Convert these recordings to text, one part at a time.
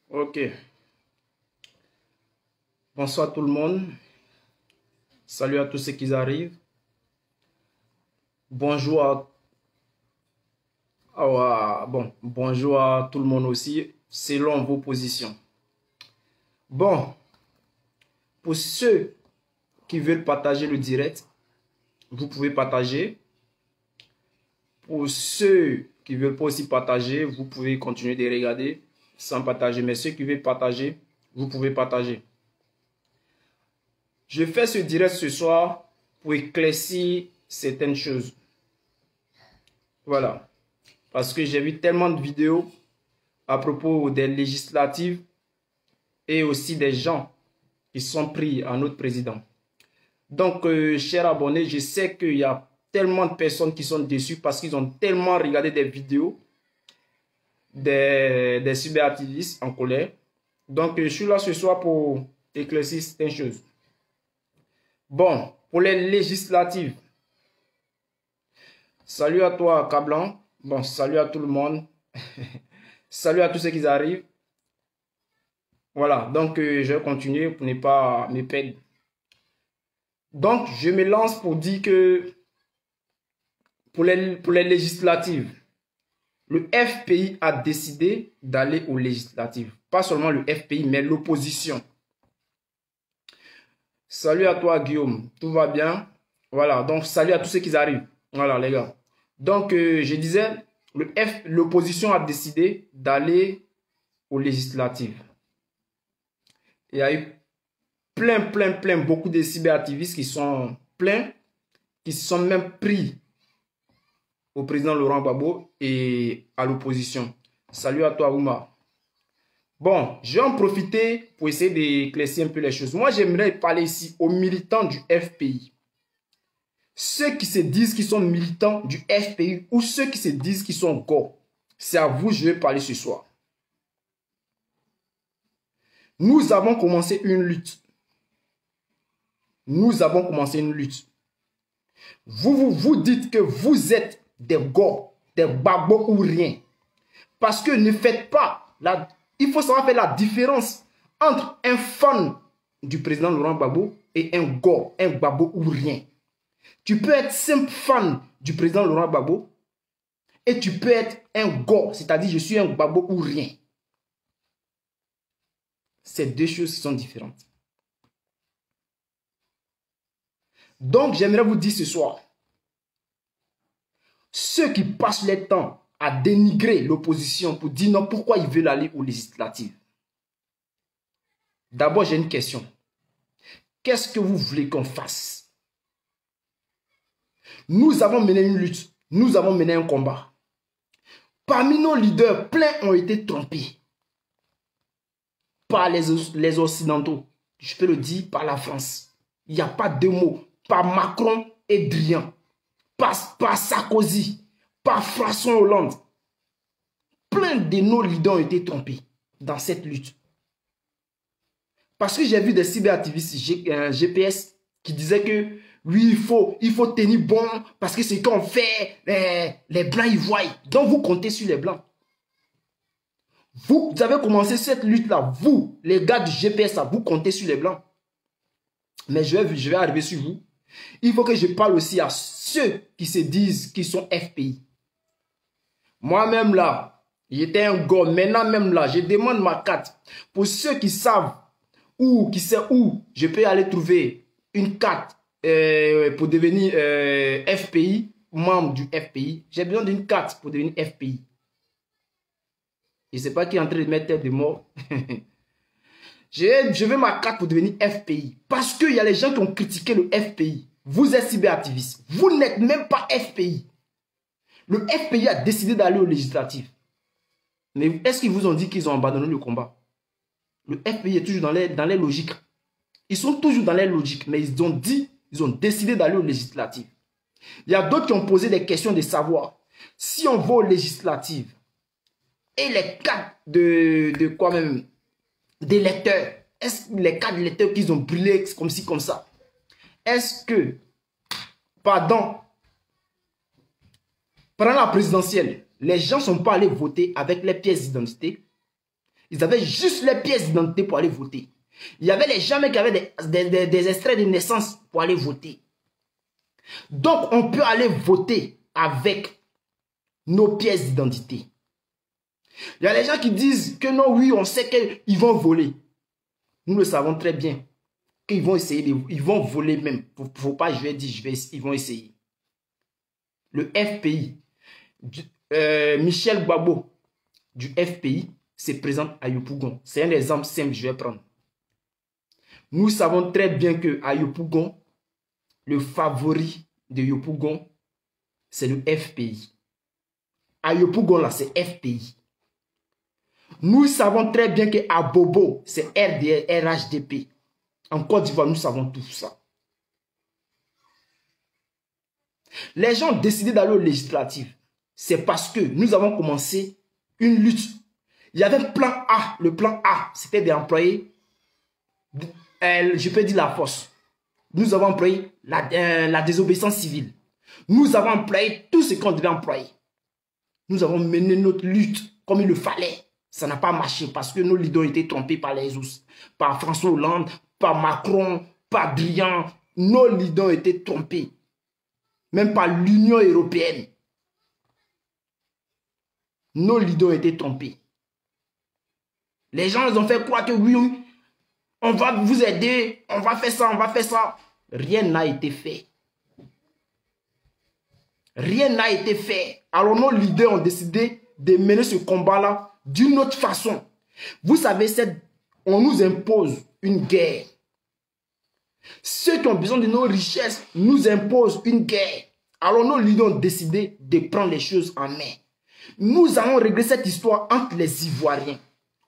Ok. Bonsoir tout le monde. Salut à tous ceux qui arrivent. Bonjour bonjour à tout le monde aussi, selon vos positions. Bon, pour ceux qui veulent partager le direct, vous pouvez partager. Pour ceux qui ne veulent pas aussi partager, vous pouvez continuer de regarder sans partager. Mais ceux qui veulent partager, vous pouvez partager. Je fais ce direct ce soir pour éclaircir certaines choses. Voilà. Parce que j'ai vu tellement de vidéos à propos des législatives et aussi des gens qui sont pris à notre président. Donc, chers abonnés, je sais qu'il y a tellement de personnes qui sont déçues parce qu'ils ont tellement regardé des vidéos des cyberactivistes en colère. Donc, je suis là ce soir pour éclaircir certaines choses. Bon, pour les législatives, salut à toi, Cablan. Bon, salut à tout le monde. Salut à tous ceux qui arrivent. Voilà, donc je vais continuer pour ne pas me perdre. Donc, je me lance pour dire que pour les législatives, le FPI a décidé d'aller aux législatives. Pas seulement le FPI, mais l'opposition. Salut à toi, Guillaume. Tout va bien? Voilà, donc salut à tous ceux qui arrivent. Voilà, les gars. Donc, je disais, l'opposition a décidé d'aller aux législatives. Il y a eu beaucoup de cyberactivistes qui sont pleins, qui se sont même pris au président Laurent Gbagbo et à l'opposition. Salut à toi, Ouma. Bon, je vais en profiter pour essayer d'éclaircir un peu les choses. Moi, j'aimerais parler ici aux militants du FPI. Ceux qui se disent qu'ils sont militants du FPI ou ceux qui se disent qu'ils sont go. C'est à vous que je vais parler ce soir. Nous avons commencé une lutte. Nous avons commencé une lutte. Vous dites que vous êtes des go, des babos ou rien. Parce que ne faites pas il faut savoir faire la différence entre un fan du président Laurent Gbagbo et un go, un babo ou rien. Tu peux être simple fan du président Laurent Gbagbo et tu peux être un go, c'est-à-dire je suis un babo ou rien. C'est deux choses qui sont différentes. Donc, j'aimerais vous dire ce soir, ceux qui passent leur temps à dénigrer l'opposition pour dire non, pourquoi ils veulent aller aux législatives. D'abord, j'ai une question. Qu'est-ce que vous voulez qu'on fasse? Nous avons mené une lutte. Nous avons mené un combat. Parmi nos leaders, plein ont été trompés par les Occidentaux. Je peux le dire, par la France. Il n'y a pas de mots. Par Macron et Drian. Par Sarkozy. Par François Hollande. Plein de nos leaders ont été trompés dans cette lutte. Parce que j'ai vu des cyberactivistes GPS qui disaient que oui, il faut tenir bon parce que ce qu'on fait, les Blancs ils voient. Donc vous comptez sur les Blancs. Vous avez commencé cette lutte-là, vous, les gars du GPS, là, vous comptez sur les Blancs. Mais je vais arriver sur vous. Il faut que je parle aussi à ceux qui se disent qu'ils sont FPI. Moi-même là, j'étais un gars. Maintenant même là, je demande ma carte. Pour ceux qui savent qui sait où je peux aller trouver une carte pour devenir FPI, membre du FPI. J'ai besoin d'une carte pour devenir FPI. Je ne sais pas qui est en train de mettre tête de mort. Je veux ma carte pour devenir FPI. Parce qu'il y a les gens qui ont critiqué le FPI. Vous êtes cyberactiviste. Vous n'êtes même pas FPI. Le FPI a décidé d'aller aux législatives. Mais est-ce qu'ils vous ont dit qu'ils ont abandonné le combat? Le FPI est toujours dans les logiques. Ils sont toujours dans les logiques, mais ils ont décidé d'aller aux législatives. Il y a d'autres qui ont posé des questions de savoir si on va aux législatives et les cas d'électeurs, est-ce que les cas d'électeurs qu'ils ont brûlés comme ci, comme ça, est-ce que, pendant la présidentielle, les gens ne sont pas allés voter avec les pièces d'identité? Ils avaient juste les pièces d'identité pour aller voter. Il y avait les gens qui avaient des extraits de naissance pour aller voter. Donc, on peut aller voter avec nos pièces d'identité. Il y a les gens qui disent que non, oui, on sait qu'ils vont voler. Nous le savons très bien. Qu'ils vont essayer, ils vont voler même. Il ne faut pas, je vais dire, ils vont essayer. Le FPI, Michel Gbagbo du FPI se présente à Yopougon. C'est un exemple simple que je vais prendre. Nous savons très bien que à Yopougon, le favori de Yopougon, c'est le FPI. À Yopougon, là, c'est FPI. Nous savons très bien qu'à Bobo, c'est RHDP. En Côte d'Ivoire, nous savons tout ça. Les gens ont décidé d'aller aux législatives. C'est parce que nous avons commencé une lutte. Il y avait le plan A. Le plan A, c'était d'employer, je peux dire la force. Nous avons employé la désobéissance civile. Nous avons employé tout ce qu'on devait employer. Nous avons mené notre lutte comme il le fallait. Ça n'a pas marché parce que nos leaders ont été trompés par les os, par François Hollande, par Macron, par Drian. Nos leaders ont été trompés. Même par l'Union européenne. Nos leaders ont été trompés. Les gens ils ont fait croire que oui, on va vous aider, on va faire ça, on va faire ça. Rien n'a été fait. Rien n'a été fait. Alors nos leaders ont décidé de mener ce combat-là d'une autre façon. Vous savez, on nous impose une guerre. Ceux qui ont besoin de nos richesses nous imposent une guerre. Alors nos leaders ont décidé de prendre les choses en main. Nous allons régler cette histoire entre les Ivoiriens.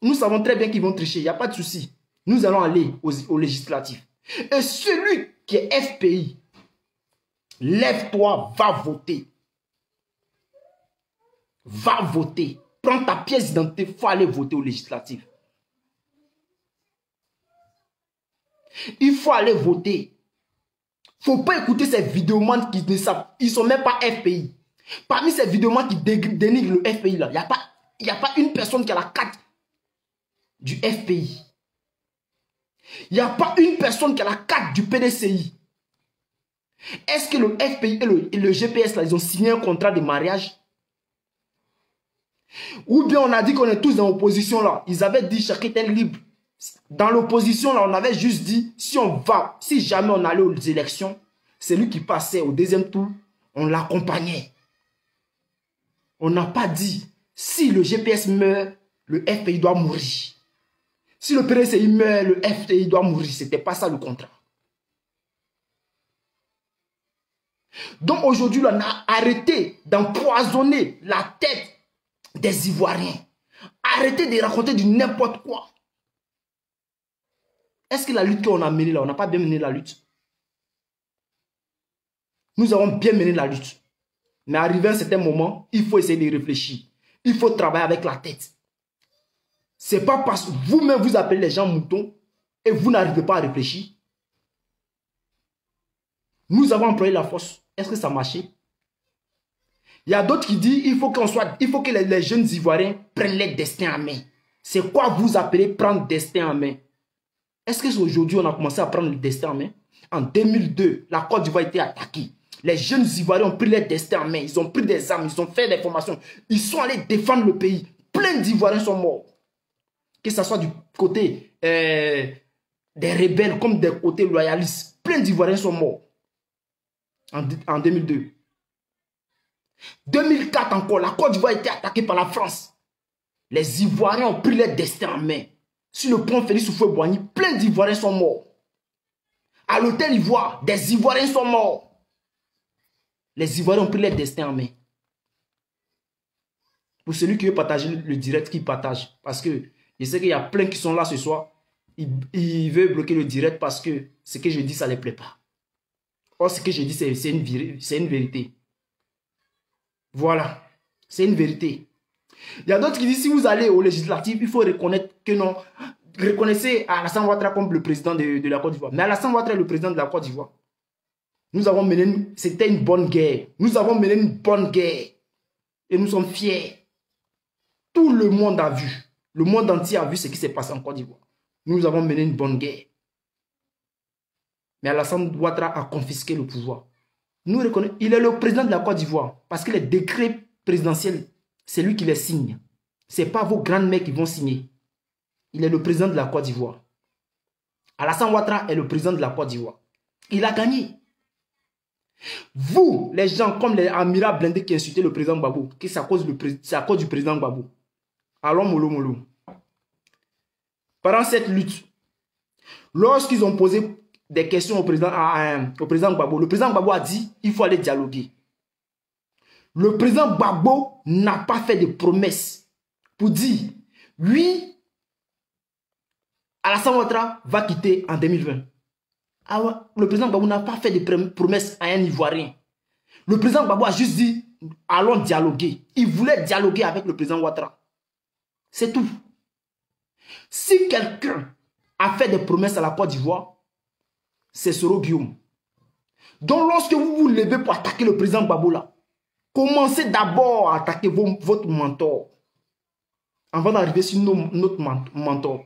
Nous savons très bien qu'ils vont tricher, il n'y a pas de souci. Nous allons aller aux législatives. Et celui qui est FPI, lève-toi, va voter. Va voter. Prends ta pièce d'identité, il faut aller voter aux législatives. Il faut aller voter. Il ne faut pas écouter ces vidéomans qui ne savent. Ils ne sont même pas FPI. Parmi ces vidéomans qui dénigrent le FPI, là, il n'y a pas une personne qui a la carte du FPI. Il n'y a pas une personne qui a la carte du PDCI. Est-ce que le FPI et le GPS, là, ils ont signé un contrat de mariage? Ou bien on a dit qu'on est tous dans l'opposition là. Ils avaient dit chacun est libre. Dans l'opposition là, on avait juste dit si jamais on allait aux élections, celui qui passait au deuxième tour, on l'accompagnait. On n'a pas dit si le GPS meurt, le FPI doit mourir. Si le PDCI meurt, le FPI doit mourir. C'était pas ça le contrat. Donc aujourd'hui, on a arrêté d'empoisonner la tête des Ivoiriens. Arrêtez de raconter du n'importe quoi. Est-ce que la lutte qu'on a menée là, on n'a pas bien mené la lutte? Nous avons bien mené la lutte. Mais arrivé à un certain moment, il faut essayer de réfléchir. Il faut travailler avec la tête. Ce n'est pas parce que vous-même vous appelez les gens moutons et vous n'arrivez pas à réfléchir. Nous avons employé la force. Est-ce que ça a marché? Il y a d'autres qui disent il faut que les jeunes Ivoiriens prennent leur destin en main. C'est quoi vous appelez prendre destin en main? Est-ce qu'aujourd'hui on a commencé à prendre le destin en main? En 2002, la Côte d'Ivoire a été attaquée. Les jeunes Ivoiriens ont pris leur destin en main. Ils ont pris des armes, ils ont fait des formations. Ils sont allés défendre le pays. Plein d'Ivoiriens sont morts. Que ce soit du côté des rebelles comme des côtés loyalistes. Plein d'Ivoiriens sont morts. En 2002. 2004 encore, la Côte d'Ivoire a été attaquée par la France. Les Ivoiriens ont pris leur destin en main. Sur le pont Félix Houphouët-Boigny, plein d'Ivoiriens sont morts. À l'hôtel Ivoire, des Ivoiriens sont morts. Les Ivoiriens ont pris leur destin en main. Pour celui qui veut partager le direct, qui partage. Parce que je sais qu'il y a plein qui sont là ce soir. Ils veulent bloquer le direct parce que ce que je dis, ça ne les plaît pas. Or, ce que je dis, c'est une vérité. Voilà. C'est une vérité. Il y a d'autres qui disent, si vous allez aux législatives, il faut reconnaître que non. Reconnaissez Alassane Ouattara comme le président de la Côte d'Ivoire. Mais Alassane Ouattara est le président de la Côte d'Ivoire. Nous avons mené, c'était une bonne guerre. Nous avons mené une bonne guerre. Et nous sommes fiers. Tout le monde a vu. Le monde entier a vu ce qui s'est passé en Côte d'Ivoire. Nous avons mené une bonne guerre. Mais Alassane Ouattara a confisqué le pouvoir. Nous reconnaissons, il est le président de la Côte d'Ivoire parce que les décrets présidentiels, c'est lui qui les signe. Ce n'est pas vos grandes mères qui vont signer. Il est le président de la Côte d'Ivoire. Alassane Ouattara est le président de la Côte d'Ivoire. Il a gagné. Vous, les gens comme les Amira Blindé qui insultaient le président Gbagbo, c'est à cause du président Gbagbo. Allons mollo mollo. Pendant cette lutte, lorsqu'ils ont posé des questions au président Gbagbo, le président Gbagbo a dit il faut aller dialoguer. Le président Gbagbo n'a pas fait de promesses pour dire oui, Alassane Ouattara va quitter en 2020. Alors, le président Gbagbo n'a pas fait de promesses à un Ivoirien. Le président Gbagbo a juste dit allons dialoguer. Il voulait dialoguer avec le président Ouattara. C'est tout. Si quelqu'un a fait des promesses à la Côte d'Ivoire, c'est Soro Guillaume. Donc lorsque vous vous levez pour attaquer le président Gbagbo là, commencez d'abord à attaquer votre mentor avant d'arriver sur notre mentor.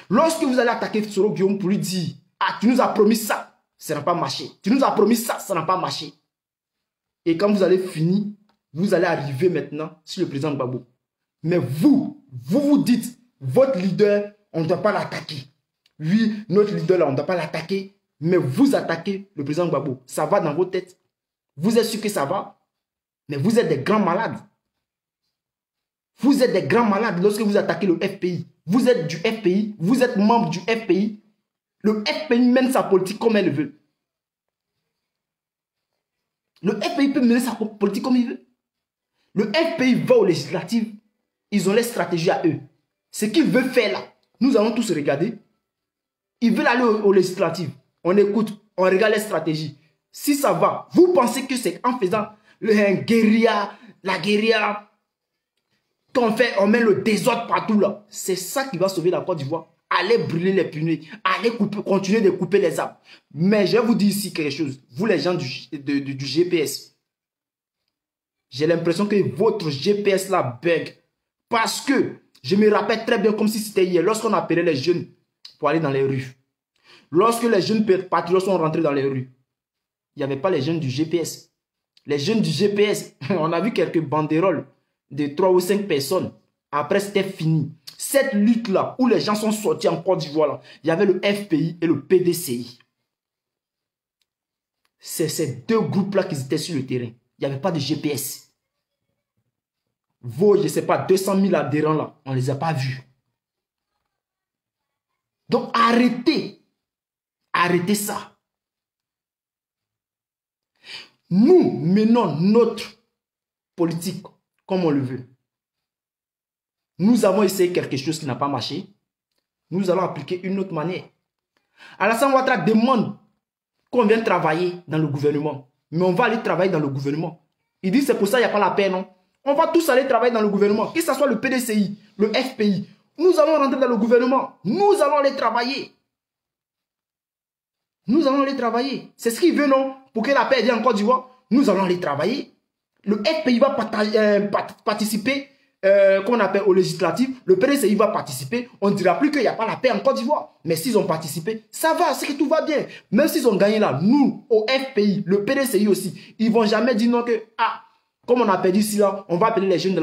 Lorsque vous allez attaquer Soro Guillaume pour lui dire ah, tu nous as promis ça, ça n'a pas marché. Tu nous as promis ça, ça n'a pas marché. Et quand vous allez finir, vous allez arriver maintenant sur le président Gbagbo. Mais vous dites, votre leader, on ne doit pas l'attaquer. Oui, notre leader là, on ne doit pas l'attaquer. Mais vous attaquez le président Gbagbo. Ça va dans vos têtes. Vous êtes sûr que ça va. Mais vous êtes des grands malades. Vous êtes des grands malades lorsque vous attaquez le FPI. Vous êtes du FPI. Vous êtes membre du FPI. Le FPI mène sa politique comme elle veut. Le FPI peut mener sa politique comme il veut. Le FPI va aux législatives. Ils ont les stratégies à eux. Ce qu'ils veulent faire là, nous allons tous regarder. Ils veulent aller aux législatives. On écoute, on regarde les stratégies. Si ça va, vous pensez que c'est en faisant la guérilla, qu'on fait, on met le désordre partout là. C'est ça qui va sauver la Côte d'Ivoire. Allez brûler les punais, allez continuer de couper les arbres. Mais je vais vous dire ici quelque chose. Vous les gens du GPS, j'ai l'impression que votre GPS là bug. Parce que je me rappelle très bien comme si c'était hier, lorsqu'on appelait les jeunes pour aller dans les rues. Lorsque les jeunes patriotes sont rentrés dans les rues, il n'y avait pas les jeunes du GPS. Les jeunes du GPS, on a vu quelques banderoles de 3 ou 5 personnes. Après, c'était fini. Cette lutte-là, où les gens sont sortis en Côte d'Ivoire, il y avait le FPI et le PDCI. C'est ces deux groupes-là qui étaient sur le terrain. Il n'y avait pas de GPS. Vos, je ne sais pas, 200 000 adhérents là, on ne les a pas vus. Donc arrêtez. Arrêtez ça. Nous menons notre politique comme on le veut. Nous avons essayé quelque chose qui n'a pas marché. Nous allons appliquer une autre manière. Alassane Ouattara demande qu'on vienne travailler dans le gouvernement. Mais on va aller travailler dans le gouvernement. Il dit c'est pour ça qu'il n'y a pas la paix, non? On va tous aller travailler dans le gouvernement. Que ce soit le PDCI, le FPI. Nous allons rentrer dans le gouvernement. Nous allons aller travailler. Nous allons aller travailler. C'est ce qu'il veut, non? Pour que la paix vienne en Côte d'Ivoire, nous allons aller travailler. Le FPI va participer, qu'on appelle aux législatives. Le PDCI va participer. On ne dira plus qu'il n'y a pas la paix en Côte d'Ivoire. Mais s'ils ont participé, ça va, c'est que tout va bien. Même s'ils ont gagné là, nous, au FPI, le PDCI aussi, ils ne vont jamais dire non que, ah, comme on a perdu ici là, on va appeler les jeunes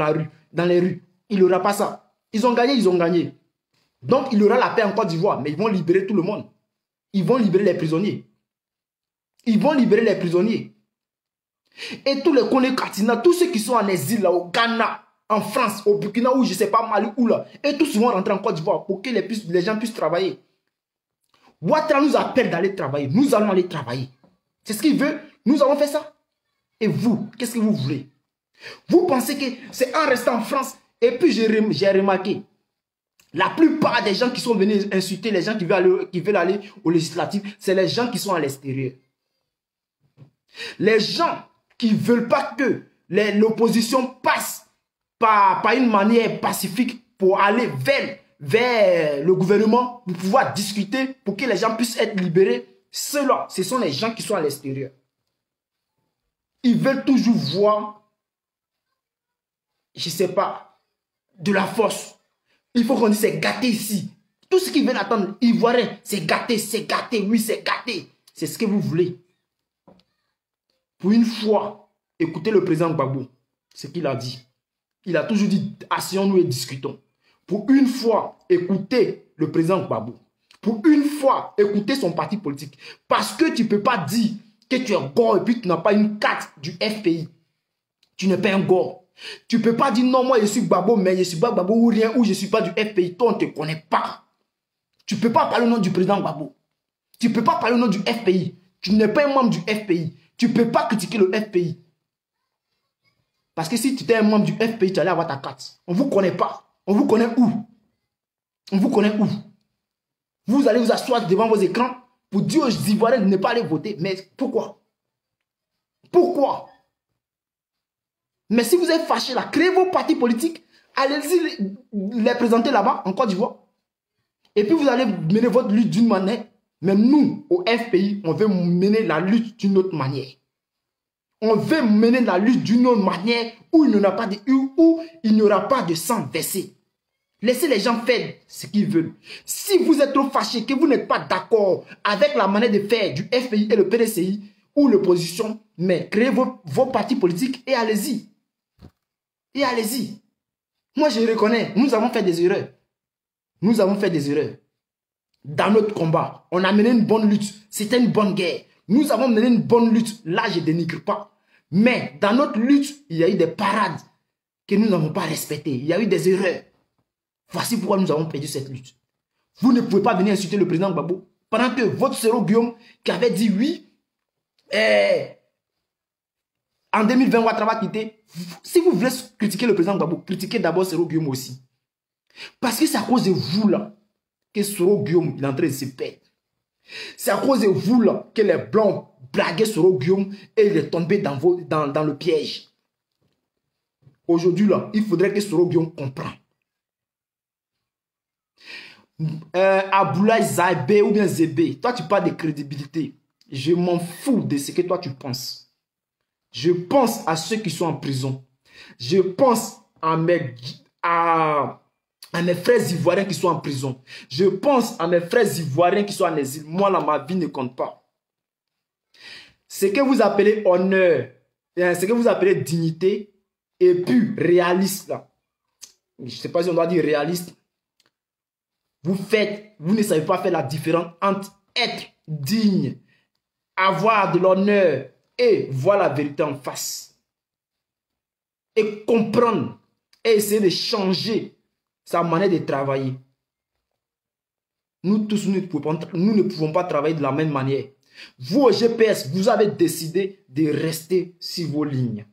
dans les rues. Il n'y aura pas ça. Ils ont gagné, ils ont gagné. Donc il y aura la paix en Côte d'Ivoire, mais ils vont libérer tout le monde. Ils vont libérer les prisonniers. Ils vont libérer les prisonniers. Et tous les Kone Katina, tous ceux qui sont en exil là, au Ghana, en France, au Burkina, ou je ne sais pas, Mali, où là, et tous vont rentrer en Côte d'Ivoire pour que les gens puissent travailler. Ouattara nous appelle d'aller travailler. Nous allons aller travailler. C'est ce qu'il veut. Nous allons faire ça. Et vous, qu'est-ce que vous voulez? Vous pensez que c'est en restant en France? Et puis j'ai remarqué, la plupart des gens qui sont venus insulter les gens qui veulent aller aux législatives, c'est les gens qui sont à l'extérieur. Les gens qui ne veulent pas que l'opposition passe par une manière pacifique pour aller vers le gouvernement, pour pouvoir discuter, pour que les gens puissent être libérés, ceux-là, ce sont les gens qui sont à l'extérieur. Ils veulent toujours voir, je ne sais pas, de la force. Il faut qu'on dise c'est gâté ici. Tout ce qu'ils veulent attendre, Ivoirien, c'est gâté, oui, c'est gâté. C'est ce que vous voulez. Pour une fois, écoutez le président Gbagbo, ce qu'il a dit. Il a toujours dit, asseyons-nous et discutons. Pour une fois, écoutez le président Gbagbo. Pour une fois, écoutez son parti politique. Parce que tu ne peux pas dire que tu es gore et puis tu n'as pas une carte du FPI. Tu n'es pas un gore. Tu ne peux pas dire non, moi je suis Gbagbo, mais je ne suis pas Gbagbo ou rien, ou je ne suis pas du FPI. Toi, on ne te connaît pas. Tu ne peux pas parler au nom du président Gbagbo. Tu ne peux pas parler au nom du FPI. Tu n'es pas un membre du FPI. Tu ne peux pas critiquer le FPI. Parce que si tu étais un membre du FPI, tu allais avoir ta carte. On ne vous connaît pas. On vous connaît où? On vous connaît où? Vous allez vous asseoir devant vos écrans pour dire aux Ivoiriens de ne pas aller voter. Mais pourquoi? Pourquoi? Mais si vous êtes fâché là, créez vos partis politiques, allez-y les présenter là-bas, en Côte d'Ivoire. Et puis vous allez mener votre lutte d'une manière. Mais nous, au FPI, on veut mener la lutte d'une autre manière. On veut mener la lutte d'une autre manière où il n'y aura pas de sang versé. Laissez les gens faire ce qu'ils veulent. Si vous êtes trop fâché, que vous n'êtes pas d'accord avec la manière de faire du FPI et le PDCI ou l'opposition, mais créez vos partis politiques et allez-y. Et allez-y. Moi, je reconnais, nous avons fait des erreurs. Nous avons fait des erreurs. Dans notre combat, on a mené une bonne lutte. C'était une bonne guerre. Nous avons mené une bonne lutte. Là, je ne dénigre pas. Mais dans notre lutte, il y a eu des parades que nous n'avons pas respectées. Il y a eu des erreurs. Voici pourquoi nous avons perdu cette lutte. Vous ne pouvez pas venir insulter le président Gbagbo pendant que votre Sero Guillaume qui avait dit oui, en 2020, Ouattara va quitter. Si vous voulez critiquer le président Gbagbo, critiquez d'abord Sero Guillaume aussi. Parce que c'est à cause de vous là que Sero Guillaume il est en train de se perdre. C'est à cause de vous là que les Blancs blaguaient Sero Guillaume et il est tombé dans le piège. Aujourd'hui là, il faudrait que Sero Guillaume comprenne. Aboulaye Zaïbe ou bien Zébé, toi tu parles de crédibilité. Je m'en fous de ce que toi tu penses. Je pense à ceux qui sont en prison. Je pense à mes frères ivoiriens qui sont en prison. Je pense à mes frères ivoiriens qui sont en exil. Moi là, ma vie ne compte pas. Ce que vous appelez honneur, ce que vous appelez dignité, et puis réaliste là. Je ne sais pas si on doit dire réaliste. Vous ne savez pas faire la différence entre être digne, avoir de l'honneur et voir la vérité en face. Et comprendre et essayer de changer sa manière de travailler. Nous tous, nous ne pouvons pas travailler de la même manière. Vous, au GPS, vous avez décidé de rester sur vos lignes.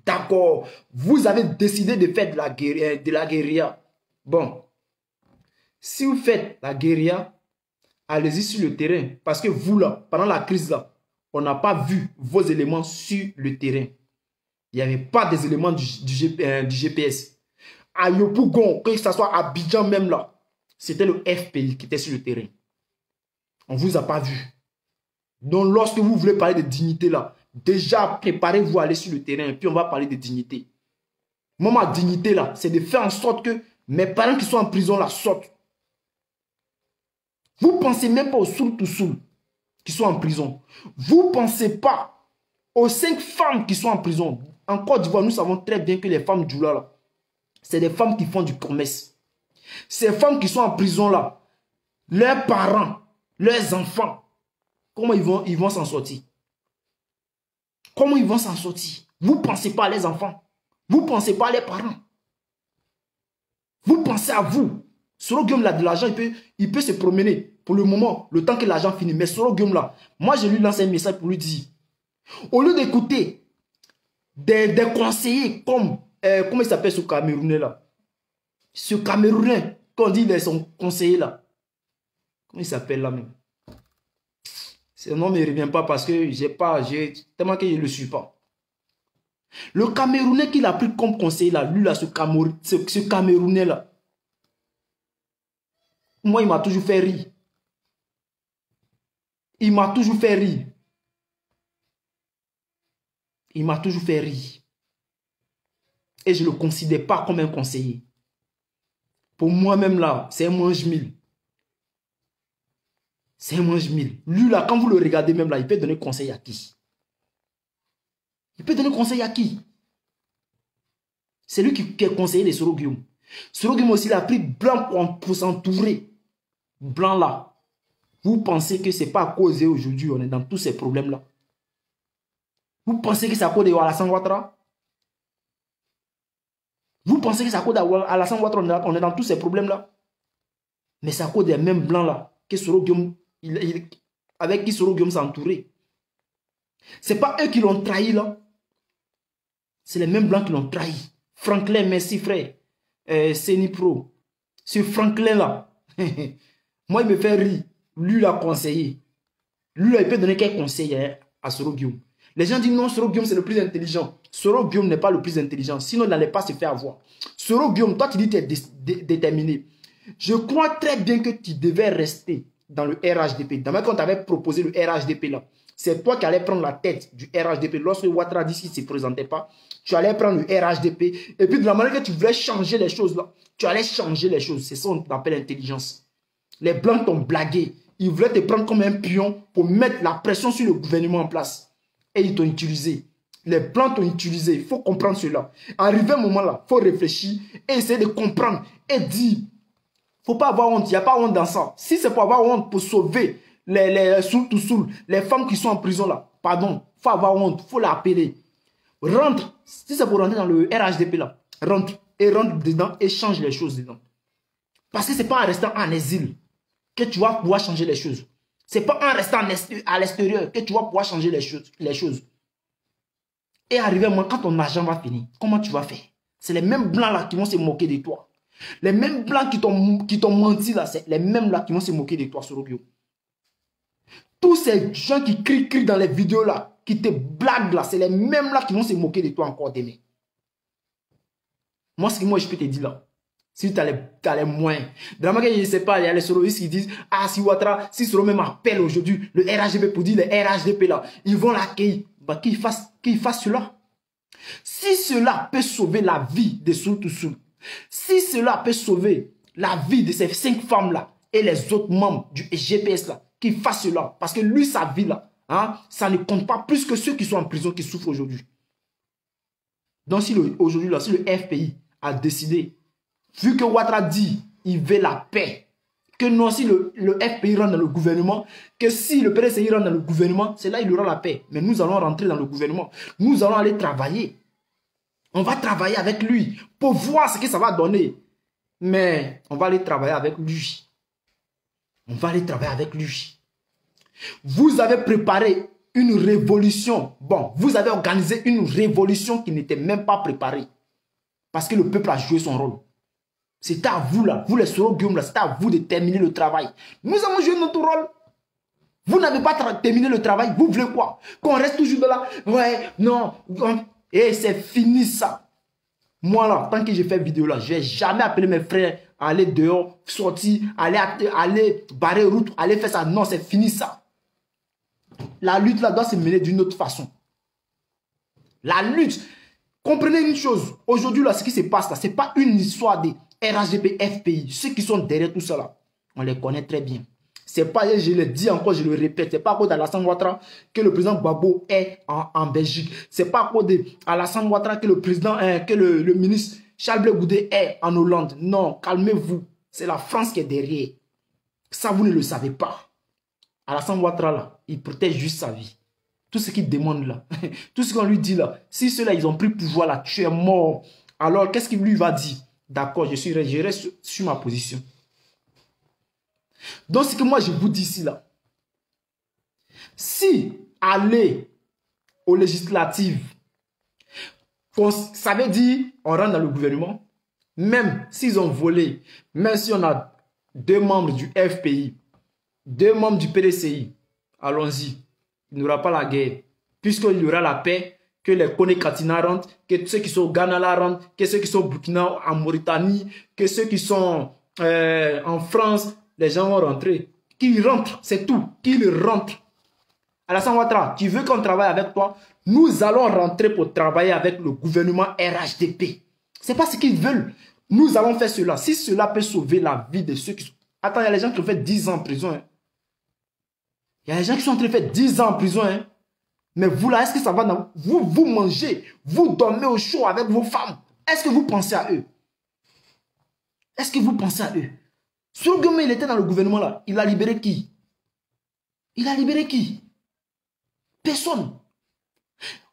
D'accord. Vous avez décidé de faire de la guérilla. Bon. Si vous faites la guérilla, allez-y sur le terrain. Parce que vous, là, pendant la crise, là, on n'a pas vu vos éléments sur le terrain. Il n'y avait pas des éléments du GPS. À Yopougon, que ce soit à Abidjan même là, c'était le FPI qui était sur le terrain. On ne vous a pas vu. Donc, lorsque vous voulez parler de dignité là, déjà préparez-vous à aller sur le terrain, puis on va parler de dignité. Moi, ma dignité là, c'est de faire en sorte que mes parents qui sont en prison là sortent. Vous ne pensez même pas aux Soul qui sont en prison. Vous ne pensez pas aux 5 femmes qui sont en prison. En Côte d'Ivoire, nous savons très bien que les femmes Djoula là, c'est des femmes qui font du commerce. Ces femmes qui sont en prison là, leurs parents, leurs enfants, comment ils vont s'en sortir? Comment ils vont s'en sortir? Vous ne pensez pas à les enfants. Vous ne pensez pas à les parents. Vous pensez à vous. Soro Guillaume là, de l'argent, il peut se promener pour le moment, le temps que l'argent finit. Mais Soro Guillaume là, moi je lui lance un message pour lui dire, au lieu d'écouter des conseillers comme, comment il s'appelle ce Camerounais là? Ce Camerounais, quand on dit il est son conseiller là. Comment il s'appelle là même? Ce nom ne me revient pas parce que tellement que je ne le suis pas. Le Camerounais qu'il a pris comme conseiller là, lui là, ce Camerounais là. Moi, il m'a toujours fait rire. Il m'a toujours fait rire. Il m'a toujours fait rire. Et je ne le considère pas comme un conseiller. Pour moi-même là, c'est un mange-mille. C'est un mange-mille. Lui là, quand vous le regardez même là, il peut donner conseil à qui? Il peut donner conseil à qui? C'est lui qui est conseiller de Soro Guillaume. Soro Guillaume aussi, il a pris Blanc pour s'entourer. Blanc là. Vous pensez que ce n'est pas à cause aujourd'hui, on est dans tous ces problèmes-là? Vous pensez que c'est à cause de Alassane Ouattara? Vous pensez que c'est à cause d'Alassane Ouattara, on est dans tous ces problèmes-là? Mais c'est à cause des mêmes blancs là que Soro Guillaume, avec qui Soro Guillaume s'est entouré. Ce n'est pas eux qui l'ont trahi là. C'est les mêmes blancs qui l'ont trahi. Franklin, merci frère. Senipro. Ce Franklin là. Moi, il me fait rire. Lui, il a conseillé. Lui, là, il peut donner quel conseil à Soro Guillaume. Les gens disent non, Soro Guillaume, c'est le plus intelligent. Soro Guillaume n'est pas le plus intelligent. Sinon, il n'allait pas se faire avoir. Soro Guillaume, toi, tu dis que tu es déterminé. Je crois très bien que tu devais rester dans le RHDP. Dans quand tu avais proposé le RHDP là, c'est toi qui allais prendre la tête du RHDP. Lorsque Ouattara dit qu'il ne se présentait pas, tu allais prendre le RHDP. Et puis de la manière que tu voulais changer les choses là, tu allais changer les choses. C'est ça qu'on appelle l'intelligence. Les Blancs t'ont blagué. Ils voulaient te prendre comme un pion pour mettre la pression sur le gouvernement en place. Et ils t'ont utilisé. Les Blancs t'ont utilisé. Il faut comprendre cela. Arrivé un moment là, il faut réfléchir et essayer de comprendre et dire. Il ne faut pas avoir honte. Il n'y a pas honte dans ça. Si c'est pour avoir honte, pour sauver les soul, les femmes qui sont en prison là, pardon, il faut avoir honte. Il faut l'appeler. Rentre. Si c'est pour rentrer dans le RHDP là, rentre. Et rentre dedans et change les choses dedans. Parce que ce n'est pas en restant en exil que tu vas pouvoir changer les choses. Ce n'est pas en restant à l'extérieur que tu vas pouvoir changer les choses. Et arrivé à moi, quand ton argent va finir, comment tu vas faire? C'est les mêmes blancs là qui vont se moquer de toi. Les mêmes blancs qui t'ont menti là, c'est les mêmes là qui vont se moquer de toi, Soro Guillaume. Tous ces gens qui crient dans les vidéos là, qui te blaguent là, c'est les mêmes là qui vont se moquer de toi encore demain. Moi, ce que je peux te dire là, si tu as les moyens. De la manière que je ne sais pas, il y a les soroistes qui disent, ah, si Ouattara, si Soro même appelle aujourd'hui le RHDP pour dire les RHDP là, ils vont l'accueillir. Bah, qu'il fasse cela. Si cela peut sauver la vie de Soul, si cela peut sauver la vie de ces 5 femmes là et les autres membres du GPS là, qu'il fasse cela. Parce que lui, sa vie là, hein, ça ne compte pas plus que ceux qui sont en prison qui souffrent aujourd'hui. Donc, si aujourd'hui là, si le FPI a décidé, vu que Ouattara dit il veut la paix, que non, si le FPI rentre dans le gouvernement, que si le PDCI rentre dans le gouvernement, c'est là il aura la paix. Mais nous allons rentrer dans le gouvernement. Nous allons aller travailler. On va travailler avec lui pour voir ce que ça va donner. Mais on va aller travailler avec lui. On va aller travailler avec lui. Vous avez préparé une révolution. Bon, vous avez organisé une révolution qui n'était même pas préparée. Parce que le peuple a joué son rôle. C'était à vous là, vous les Soro Guillaume là, c'était à vous de terminer le travail. Nous avons joué notre rôle. Vous n'avez pas terminé le travail, vous voulez quoi? Qu'on reste toujours là? Ouais, non. Et c'est fini ça. Moi là, tant que j'ai fait vidéo là, je ne vais jamais appeler mes frères à aller dehors, sortir, aller barrer route, aller faire ça. Non, c'est fini ça. La lutte là doit se mener d'une autre façon. La lutte. Comprenez une chose. Aujourd'hui là, ce qui se passe là, ce n'est pas une histoire de RHDP, FPI. Ceux qui sont derrière tout ça là, on les connaît très bien. C'est pas, je le dis encore, je le répète, c'est pas à cause d'Alassane Ouattara que le président Gbagbo est en Belgique. C'est pas à cause d'Alassane Ouattara que le président, que le ministre Charles Blé Goudé est en Hollande. Non, calmez-vous. C'est la France qui est derrière. Ça, vous ne le savez pas. Alassane Ouattara là, il protège juste sa vie. Tout ce qu'il demande là, tout ce qu'on lui dit là, si ceux-là, ils ont pris pouvoir là, tu es mort. Alors, qu'est-ce qu'il lui va dire? D'accord, je reste sur ma position. Donc, ce que moi, je vous dis ici là, si aller aux législatives, ça veut dire on rentre dans le gouvernement, même s'ils ont volé, même si on a 2 membres du FPI, 2 membres du PDCI, allons-y. Il n'y aura pas la guerre, puisqu'il y aura la paix, que les Kone Katina rentrent, que ceux qui sont au Ghana là rentrent, que ceux qui sont au Burkina, en Mauritanie, que ceux qui sont en France, les gens vont rentrer. Qu'ils rentrent, c'est tout, qu'ils rentrent. Alassane Ouattara, tu veux qu'on travaille avec toi? Nous allons rentrer pour travailler avec le gouvernement RHDP. Ce n'est pas ce qu'ils veulent. Nous allons faire cela. Si cela peut sauver la vie de ceux qui sont... Attends, il y a les gens qui ont fait 10 ans en prison. Hein. Il y a les gens qui sont en train de faire 10 ans en prison. Hein. Mais vous là, est-ce que ça va dans... Vous mangez, vous dormez au chaud avec vos femmes. Est-ce que vous pensez à eux? Est-ce que vous pensez à eux? Soro Guillaume, il était dans le gouvernement là. Il a libéré qui? Il a libéré qui? Personne.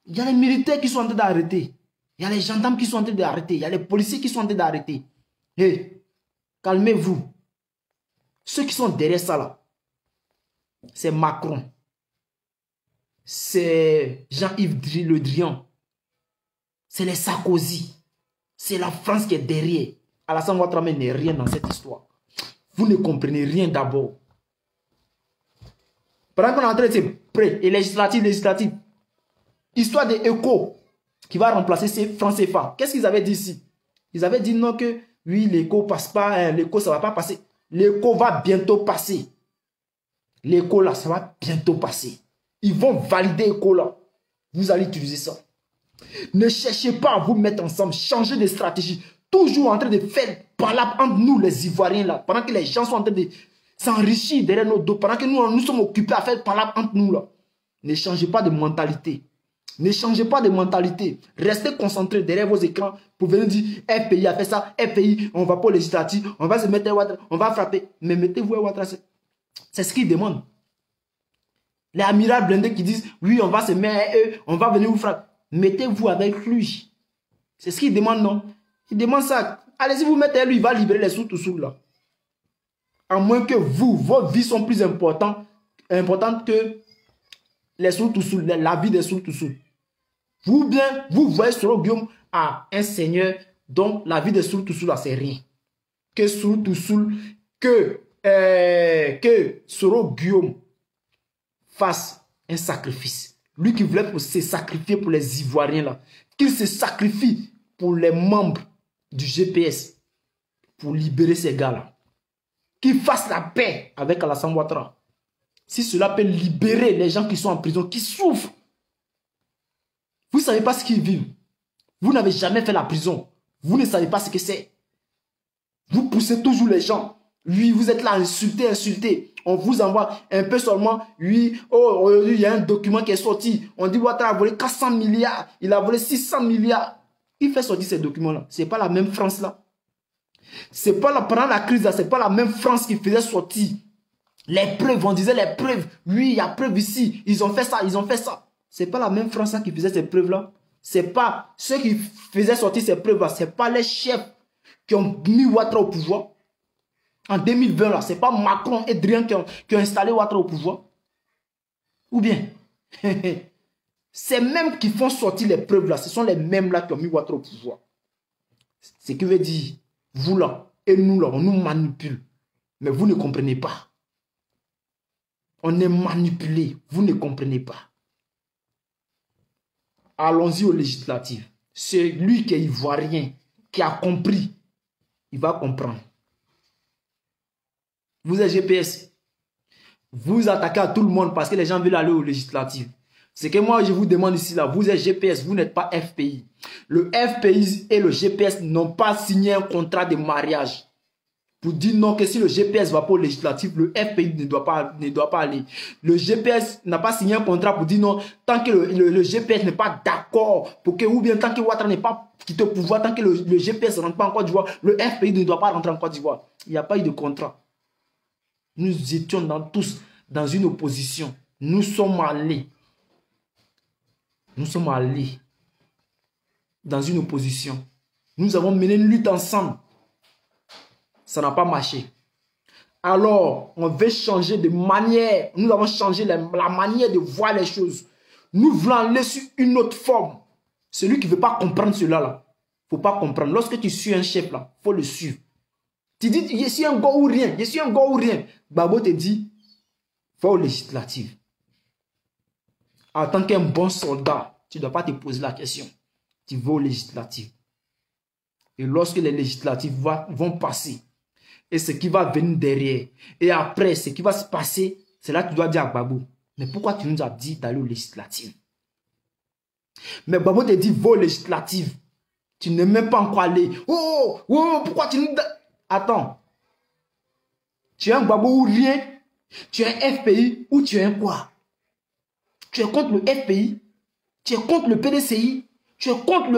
Il y a les militaires qui sont en train d'arrêter. Il y a les gendarmes qui sont en train d'arrêter. Il y a les policiers qui sont en train d'arrêter. Hé, calmez-vous. Ceux qui sont derrière ça là, c'est Macron. C'est Jean-Yves Le Drian. C'est les Sarkozy. C'est la France qui est derrière. Alassane Ouattara n'est rien dans cette histoire. Vous ne comprenez rien d'abord. Pendant qu'on est en train de se prêt, et législatif, histoire de ECO qui va remplacer ces francs CFA. Qu'est-ce qu'ils avaient dit ici? Ils avaient dit non que oui, l'ECO passe pas, l'ECO ça va pas passer. L'ECO va bientôt passer. L'ECO là, ça va bientôt passer. Ils vont valider l'ECO là. Vous allez utiliser ça. Ne cherchez pas à vous mettre ensemble, changez de stratégie. Toujours en train de faire palabre entre nous les Ivoiriens là, pendant que les gens sont en train de s'enrichir derrière nos dos, pendant que nous sommes occupés à faire palabre entre nous là. Ne changez pas de mentalité. Ne changez pas de mentalité. Restez concentrés derrière vos écrans pour venir dire FPI a fait ça, FPI, on va pas au législatif, on va se mettre à Ouattara, on va frapper. Mais mettez-vous à Ouattara. C'est ce qu'ils demandent. Les amirals blindés qui disent oui, on va se mettre à eux, on va venir vous frapper. Mettez-vous avec lui. C'est ce qu'ils demandent, non? Ils demandent ça. Allez-y, vous mettez à lui, il va libérer les sous-tout-sous là. À moins que vous, vos vies sont plus importantes que les sous-tout-sous, la vie des sous-tout-sous. Vous bien, vous voyez Soro Guillaume à un seigneur dont la vie de sous-tout-sous là, c'est rien. Que sous-tout-sous, que Soro Guillaume fasse un sacrifice. Lui qui voulait se sacrifier pour les Ivoiriens là, qu'il se sacrifie pour les membres du GPS, pour libérer ces gars là. Qu'il fasse la paix avec Alassane Ouattara. Si cela peut libérer les gens qui sont en prison, qui souffrent. Vous ne savez pas ce qu'ils vivent. Vous n'avez jamais fait la prison. Vous ne savez pas ce que c'est. Vous poussez toujours les gens. Oui, vous êtes là, insulté. On vous envoie un peu seulement. Oui, oh, aujourd'hui, il y a un document qui est sorti. On dit Ouattara a volé 400 milliards. Il a volé 600 milliards. Il fait sortir ces documents-là. Ce n'est pas la même France là. C'est pas pendant la crise là, c'est pas la même France qui faisait sortir les preuves. On disait les preuves. Oui, il y a preuves ici. Ils ont fait ça, ils ont fait ça. C'est pas la même France là qui faisait ces preuves là. C'est pas ceux qui faisaient sortir ces preuves là. C'est pas les chefs qui ont mis Ouattara au pouvoir. En 2020 là, c'est pas Macron et Drian qui ont installé Ouattara au pouvoir. Ou bien, ces mêmes qui font sortir les preuves là, ce sont les mêmes là qui ont mis Ouattara au pouvoir. Ce qui veut dire, vous là et nous là, on nous manipule. Mais vous ne comprenez pas. On est manipulé. Vous ne comprenez pas. Allons-y aux législatives. C'est lui qui est ivoirien, qui a compris. Il va comprendre. Vous êtes GPS. Vous attaquez à tout le monde parce que les gens veulent aller aux législatives. C'est que moi, je vous demande ici, là, vous êtes GPS, vous n'êtes pas FPI. Le FPI et le GPS n'ont pas signé un contrat de mariage. Pour dire non, que si le GPS va pas au législatif, le FPI ne doit pas aller. Le GPS n'a pas signé un contrat pour dire non, tant que le GPS n'est pas d'accord, ou bien tant que Ouattara n'est pas quitté au pouvoir, tant que le GPS ne rentre pas en Côte d'Ivoire, le FPI ne doit pas rentrer en Côte d'Ivoire. Il n'y a pas eu de contrat. Nous étions tous dans une opposition. Nous sommes allés. Nous sommes allés dans une opposition. Nous avons mené une lutte ensemble. Ça n'a pas marché. Alors, on veut changer de manière. Nous avons changé la manière de voir les choses. Nous voulons aller sur une autre forme. Celui qui ne veut pas comprendre cela, là, il ne faut pas comprendre. Lorsque tu suis un chef, là, il faut le suivre. Tu dis, je suis un gars ou rien. Je suis un gars ou rien. Babo te dit, va aux législatives. En tant qu'un bon soldat, tu ne dois pas te poser la question. Tu vas aux législatives. Et lorsque les législatives vont passer, et ce qui va venir derrière, et après ce qui va se passer, c'est là que tu dois dire à Babo, mais pourquoi tu nous as dit d'aller aux législatives? Mais Babo te dit, va aux législatives. Tu n'es même pas encore allé. Oh, oh, pourquoi tu nous... Attends. Tu es un Gbagbo ou rien? Tu es un FPI ou tu es un quoi? Tu es contre le FPI? Tu es contre le PDCI? Tu es contre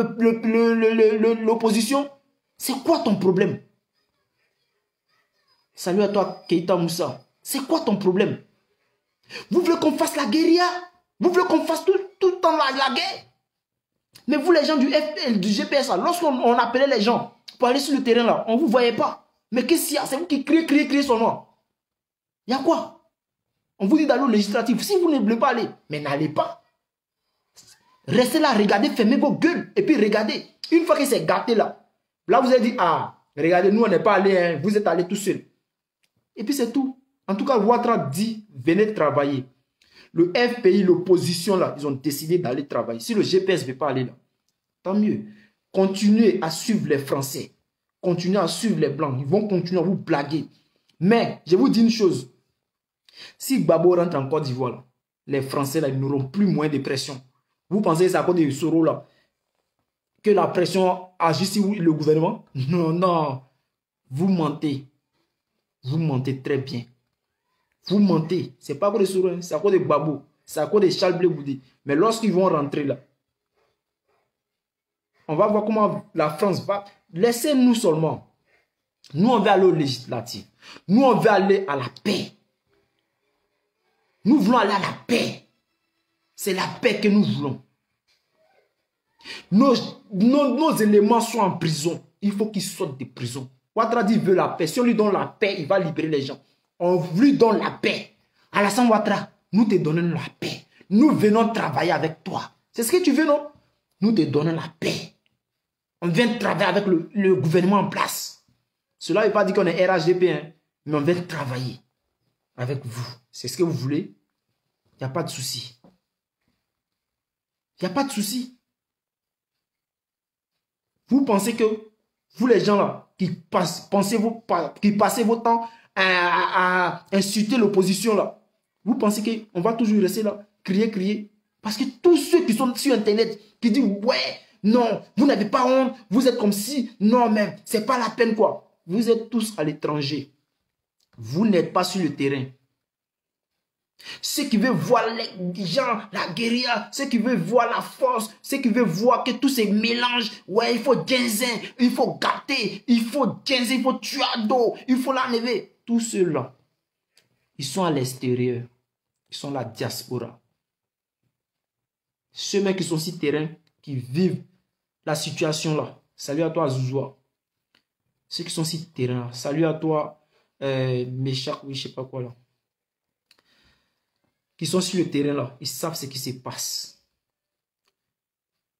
l'opposition? C'est quoi ton problème? Salut à toi, Keita Moussa. C'est quoi ton problème? Vous voulez qu'on fasse la guérilla? Vous voulez qu'on fasse tout le temps la guerre? Mais vous, les gens du GPS, lorsqu'on appelait les gens pour aller sur le terrain, là, on ne vous voyait pas. Mais qu'est-ce qu'il y a? C'est vous qui criez son nom. Il y a quoi? On vous dit d'aller au législatif. Si vous ne voulez pas aller, mais n'allez pas. Restez là, regardez, fermez vos gueules. Et puis regardez. Une fois que c'est gâté là, là vous avez dit, ah, regardez, nous on n'est pas allés, hein, vous êtes allés tout seul. Et puis c'est tout. En tout cas, Ouattara dit, venez travailler. Le FPI, l'opposition là, ils ont décidé d'aller travailler. Si le GPS ne veut pas aller là, tant mieux. Continuez à suivre les Français. Continuez à suivre les Blancs. Ils vont continuer à vous blaguer. Mais, je vous dis une chose. Si Gbagbo rentre en Côte d'Ivoire, les Français là, ils n'auront plus moins de pression. Vous pensez que c'est à cause de Soro là que la pression agit sur le gouvernement? Non, non. Vous mentez. Vous mentez très bien. Vous mentez. Ce n'est pas à cause de Soro, c'est à cause de Gbagbo. C'est à cause de Charles Blé Goudé. Mais lorsqu'ils vont rentrer là, on va voir comment la France va. Laissez-nous seulement. Nous, on va aller au législatif. Nous, on va aller à la paix. Nous voulons aller à la paix. C'est la paix que nous voulons. Nos éléments sont en prison. Il faut qu'ils sortent de prison. Ouattara dit qu'il veut la paix. Si on lui donne la paix, il va libérer les gens. On lui donne la paix. Alassane Ouattara, nous te donnons la paix. Nous venons travailler avec toi. C'est ce que tu veux, non? Nous te donnons la paix. On vient travailler avec le gouvernement en place. Cela ne veut pas dire qu'on est RHDP, hein, mais on vient travailler avec vous. C'est ce que vous voulez? Il n'y a pas de souci. Il n'y a pas de souci. Vous pensez que, vous les gens là, qui passez votre temps à insulter l'opposition là, vous pensez qu'on va toujours rester là, crier? Parce que tous ceux qui sont sur Internet, qui disent, ouais, non, vous n'avez pas honte, vous êtes comme si, non même, c'est pas la peine quoi. Vous êtes tous à l'étranger. Vous n'êtes pas sur le terrain. Ceux qui veulent voir les gens, la guérilla, ceux qui veulent voir la force, ceux qui veulent voir que tout se mélange. Ouais, il faut ginzin, il faut gâter, il faut ginzin, il faut tuer à dos, il faut l'enlever. Tous ceux-là, ils sont à l'extérieur. Ils sont la diaspora. Ceux mecs qui sont sur le terrain, qui vivent la situation là. Salut à toi, Zouzoua. Ceux qui sont sur le terrain, salut à toi, Méchak, oui, je sais pas quoi là. Qui sont sur le terrain là, ils savent ce qui se passe.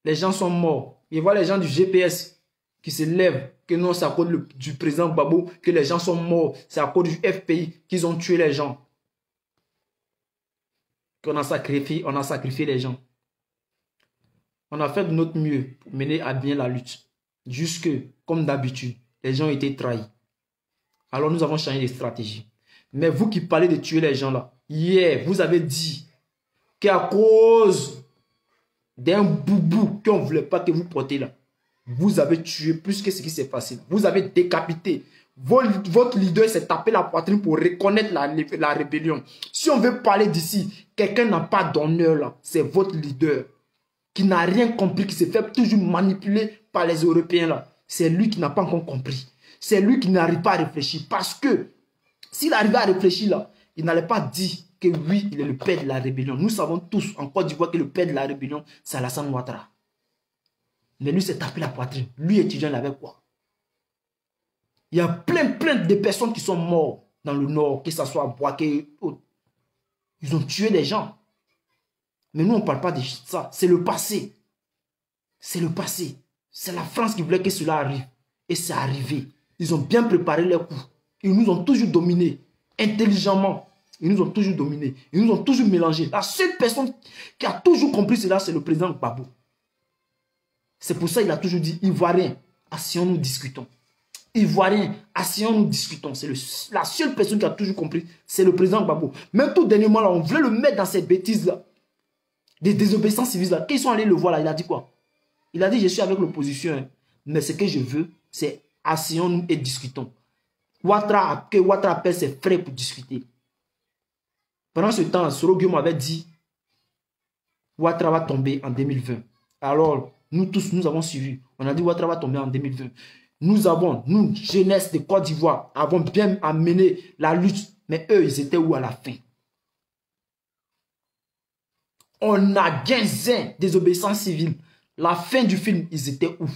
Les gens sont morts. Ils voient les gens du GPS qui se lèvent, que non, c'est à cause du président Gbagbo, que les gens sont morts. C'est à cause du FPI qu'ils ont tué les gens. Qu'on a sacrifié les gens. On a fait de notre mieux pour mener à bien la lutte. Jusque, comme d'habitude, les gens ont été trahis. Alors nous avons changé de stratégie. Mais vous qui parlez de tuer les gens là, hier, vous avez dit qu'à cause d'un boubou qu'on ne voulait pas que vous portez là, vous avez tué plus que ce qui s'est passé. Vous avez décapité. Votre leader s'est tapé la poitrine pour reconnaître la rébellion. Si on veut parler d'ici, quelqu'un n'a pas d'honneur là, c'est votre leader qui n'a rien compris, qui se fait toujours manipuler par les Européens là. C'est lui qui n'a pas encore compris. C'est lui qui n'arrive pas à réfléchir. Parce que s'il arrivait à réfléchir là, il n'allait pas dire que oui, il est le père de la rébellion. Nous savons tous en Côte d'Ivoire que le père de la rébellion, c'est Alassane Ouattara. Mais lui s'est tapé la poitrine. Lui, étudiant, il avait quoi? Il y a plein de personnes qui sont mortes dans le nord, que ce soit à Boaké et autres. Ils ont tué des gens. Mais nous, on ne parle pas de ça. C'est le passé. C'est le passé. C'est la France qui voulait que cela arrive. Et c'est arrivé. Ils ont bien préparé leurs coups. Ils nous ont toujours dominés. Intelligemment. Ils nous ont toujours dominés. Ils nous ont toujours mélangés. La seule personne qui a toujours compris cela, c'est le président Gbagbo. C'est pour ça qu'il a toujours dit, Ivoiriens, asseyons-nous, discutons. Ivoiriens, asseyons-nous, discutons. C'est la seule personne qui a toujours compris, c'est le président Gbagbo. Même tout dernièrement, là, on voulait le mettre dans cette bêtise-là. Des désobéissances civiles, là. Quand ils sont allés le voir, là, il a dit quoi? Il a dit, je suis avec l'opposition. Hein. Mais ce que je veux, c'est asseyons-nous et discutons. Que Ouattara appelle ses frères pour discuter. Pendant ce temps, Soro Guillaume m'avait dit Ouattara va tomber en 2020. Alors, nous tous, nous avons suivi. On a dit Ouattara va tomber en 2020. Nous, jeunesse de Côte d'Ivoire, avons bien amené la lutte. Mais eux, ils étaient où à la fin? On a gagné désobéissance civile. La fin du film, ils étaient où?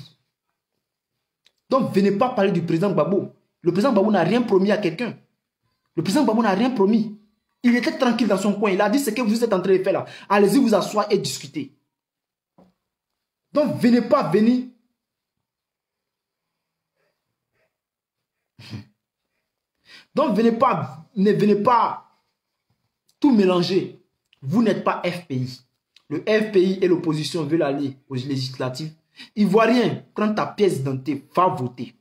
Donc, venez pas parler du président Gbagbo. Le président Gbagbo n'a rien promis à quelqu'un. Le président Gbagbo n'a rien promis. Il était tranquille dans son coin. Il a dit ce que vous êtes en train de faire là. Allez-y vous asseoir et discuter. Donc, venez pas venir. Donc, ne venez pas tout mélanger. Vous n'êtes pas FPI. Le FPI et l'opposition veulent aller aux législatives. Ivoirien, prends ta pièce d'identité, va voter.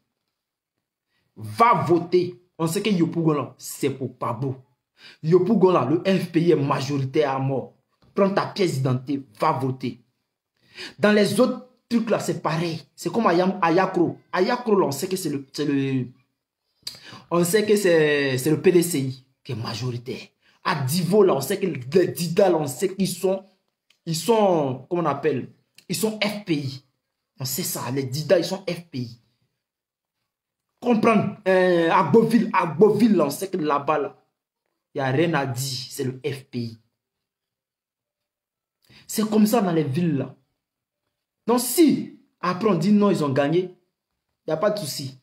Va voter. On sait que Yopougon, c'est pour Pablo. Yopougon, le FPI est majoritaire à mort. Prends ta pièce d'identité, va voter. Dans les autres trucs là, c'est pareil. C'est comme Ayakro. Ayakro, là, on sait que c'est le PDCI qui est majoritaire. À Divo, là, on sait que les Dida, là, on sait qu'ils sont, comment on appelle? Ils sont FPI. On sait ça, les Dida, ils sont FPI. Comprendre, à Beauville, là, on sait que là-bas, là, il n'y a rien à dire, c'est le FPI. C'est comme ça dans les villes, là. Donc, si, après, on dit non, ils ont gagné, il n'y a pas de souci.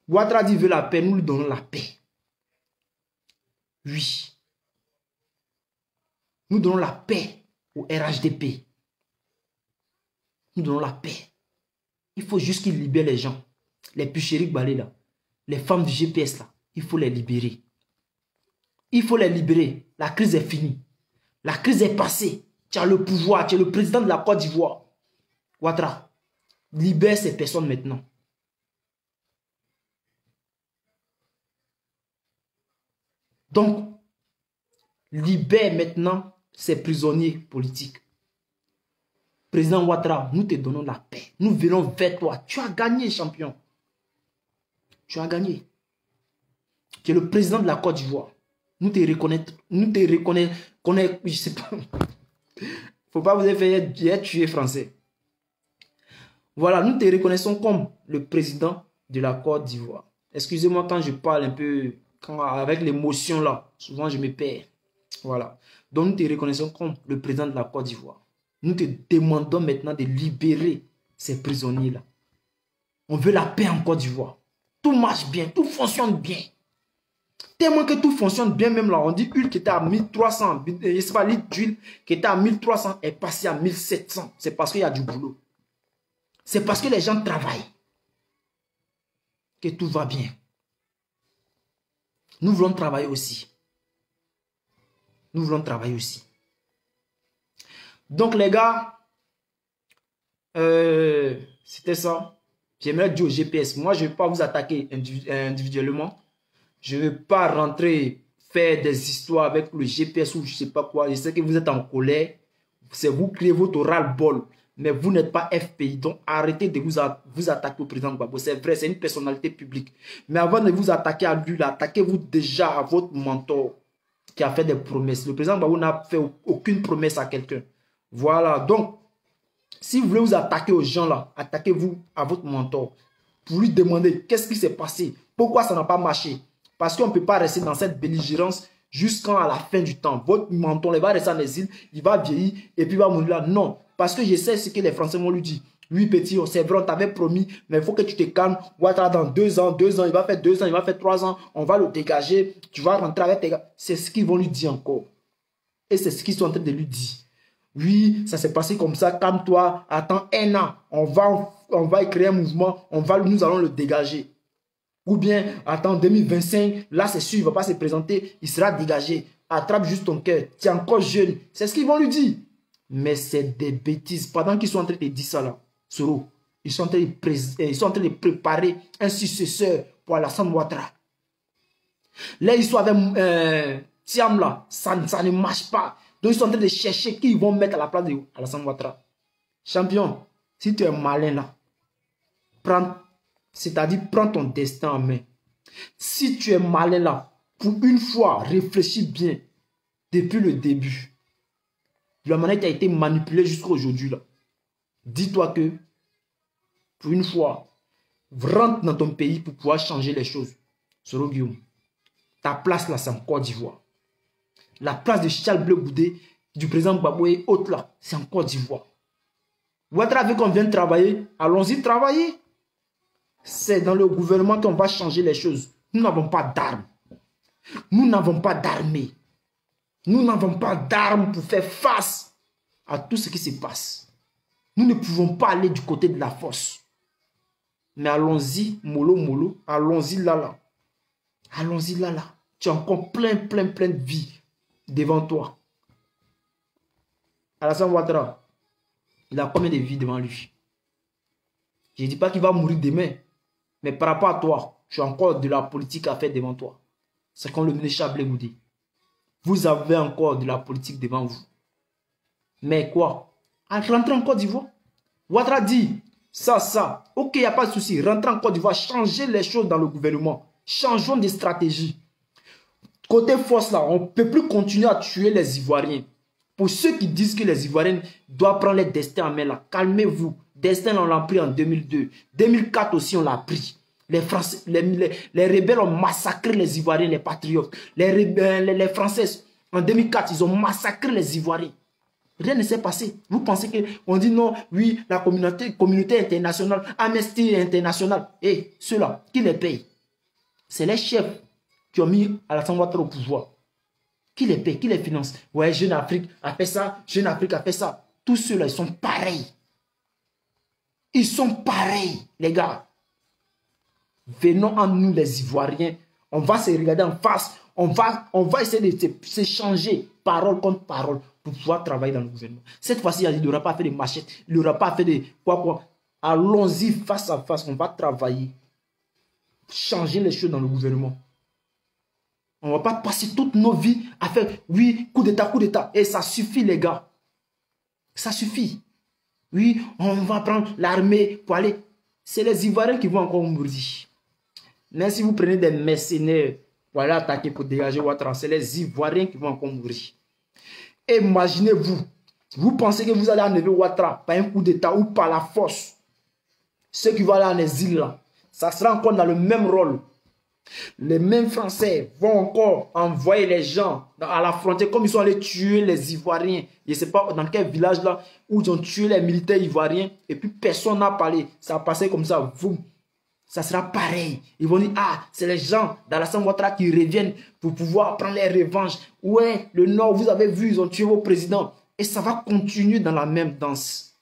Ouattara dit veut la paix, nous lui donnons la paix. Oui. Nous donnons la paix au RHDP. Nous donnons la paix. Il faut juste qu'ils libèrent les gens. Les Puchéric Balé là. Les femmes du GPS là. Il faut les libérer. Il faut les libérer. La crise est finie. La crise est passée. Tu as le pouvoir. Tu es le président de la Côte d'Ivoire. Ouattara, libère ces personnes maintenant. Donc, libère maintenant ces prisonniers politiques. Président Ouattara, nous te donnons la paix. Nous venons vers toi. Tu as gagné, champion. Tu as gagné. Tu es le président de la Côte d'Ivoire. Nous te reconnaissons. Je sais pas. Faut pas vous faire tuer français. Voilà, nous te reconnaissons comme le président de la Côte d'Ivoire. Excusez-moi quand je parle un peu, avec l'émotion là, souvent je me perds. Voilà. Donc nous te reconnaissons comme le président de la Côte d'Ivoire. Nous te demandons maintenant de libérer ces prisonniers-là. On veut la paix en Côte d'Ivoire. Tout marche bien, tout fonctionne bien. Tellement que tout fonctionne bien, même là, on dit huile qui était à 1300, je sais pas, litre d'huile qui était à 1300 est passé à 1700. C'est parce qu'il y a du boulot. C'est parce que les gens travaillent que tout va bien. Nous voulons travailler aussi. Nous voulons travailler aussi. Donc les gars, c'était ça. J'aimerais dire au GPS, moi je ne vais pas vous attaquer individuellement. Je ne vais pas rentrer, faire des histoires avec le GPS ou je ne sais pas quoi. Je sais que vous êtes en colère. C'est vous qui créez votre ras-le-bol. Mais vous n'êtes pas FPI. Donc arrêtez de vous attaquer au président Gbagbo. C'est vrai, c'est une personnalité publique. Mais avant de vous attaquer à lui, attaquez-vous déjà à votre mentor qui a fait des promesses. Le président Gbagbo n'a fait aucune promesse à quelqu'un. Voilà. Donc, si vous voulez vous attaquer aux gens là, attaquez-vous à votre mentor. Pour lui demander qu'est-ce qui s'est passé. Pourquoi ça n'a pas marché. Parce qu'on ne peut pas rester dans cette belligérance jusqu'à la fin du temps. Votre menton, il va rester en exil, il va vieillir et puis il va mourir là. Non, parce que je sais ce que les Français vont lui dire. Oui, petit, c'est vrai, on t'avait promis, mais il faut que tu te calmes. Ouattara, dans 2 ans, il va faire 2 ans, il va faire 3 ans, on va le dégager, tu vas rentrer avec tes gars. C'est ce qu'ils vont lui dire encore. Et c'est ce qu'ils sont en train de lui dire. Oui, ça s'est passé comme ça, calme-toi, attends 1 an, on va créer un mouvement, nous allons le dégager. Ou bien, attends, 2025, là c'est sûr, il ne va pas se présenter, il sera dégagé. Attrape juste ton cœur, tu es encore jeune. C'est ce qu'ils vont lui dire. Mais c'est des bêtises. Pendant qu'ils sont en train de dire ça là, Soro, ils sont en train de préparer un successeur pour Alassane Ouattara. Là, ils sont avec Thiam là, ça ne marche pas. Donc, ils sont en train de chercher qui ils vont mettre à la place de Alassane Ouattara. Champion, si tu es malin là, c'est-à-dire prends ton destin en main. Si tu es malin là, pour une fois, réfléchis bien depuis le début. De la manière qui a été manipulée jusqu'à aujourd'hui là. Dis-toi que, pour une fois, rentre dans ton pays pour pouvoir changer les choses. Soro Guillaume, ta place là, c'est en Côte d'Ivoire. La place de Charles Blé Goudé, du président Gbagbo et autres là, c'est en Côte d'Ivoire. Ouattara veut qu'on vienne travailler, allons-y travailler. C'est dans le gouvernement qu'on va changer les choses. Nous n'avons pas d'armes. Nous n'avons pas d'armée. Nous n'avons pas d'armes pour faire face à tout ce qui se passe. Nous ne pouvons pas aller du côté de la force. Mais allons-y, mollo, mollo. Allons-y là, là. Allons-y là, là. Tu as encore plein de vie devant toi. Alassane Ouattara, il a combien de vies devant lui? Je ne dis pas qu'il va mourir demain. Mais par rapport à toi, tu as encore de la politique à faire devant toi. C'est comme le ministre Charles Blé Goudé. Vous avez encore de la politique devant vous. Mais quoi? Rentrez en Côte d'Ivoire. Ouattara dit, ça. Ok, il n'y a pas de souci. Rentrez en Côte d'Ivoire. Changez les choses dans le gouvernement. Changeons des stratégies. Côté force là, on ne peut plus continuer à tuer les Ivoiriens. Pour ceux qui disent que les Ivoiriens doivent prendre les destins en main là, calmez-vous. Destin, on l'a pris en 2002. 2004 aussi, on l'a pris. Les rebelles ont massacré les Ivoiriens, les patriotes. Les Français, en 2004, ils ont massacré les Ivoiriens. Rien ne s'est passé. Vous pensez qu'on dit non, oui, la communauté internationale, Amnesty International. Et ceux-là, qui les paye? C'est les chefs qui ont mis Alassane Ouattara au pouvoir. Qui les paye? Qui les finance? Ouais, Jeune Afrique a fait ça, Jeune Afrique a fait ça. Tous ceux-là, ils sont pareils. Ils sont pareils, les gars. Venons en nous, les Ivoiriens. On va se regarder en face. On va essayer de s'échanger parole contre parole pour pouvoir travailler dans le gouvernement. Cette fois-ci, il n'aura pas fait de machettes. Il n'aura pas fait de quoi. Allons-y face à face. On va travailler. Changer les choses dans le gouvernement. On ne va pas passer toutes nos vies à faire, oui, coup d'état. Et ça suffit, les gars. Ça suffit. Oui, on va prendre l'armée pour aller. C'est les Ivoiriens qui vont encore mourir. Mais si vous prenez des mercenaires pour aller attaquer, pour dégager Ouattara, c'est les Ivoiriens qui vont encore mourir. Imaginez-vous, vous pensez que vous allez enlever Ouattara par un coup d'état ou par la force. Ceux qui vont aller en exil là, ça sera encore dans le même rôle. Les mêmes Français vont encore envoyer les gens à la frontière comme ils sont allés tuer les Ivoiriens. Je ne sais pas dans quel village là où ils ont tué les militaires ivoiriens et puis personne n'a parlé. Ça a passé comme ça. Ça sera pareil. Ils vont dire, ah, c'est les gens d'Alassane Ouattara qui reviennent pour pouvoir prendre les revanches. Ouais, le Nord, vous avez vu, ils ont tué vos présidents. Et ça va continuer dans la même danse.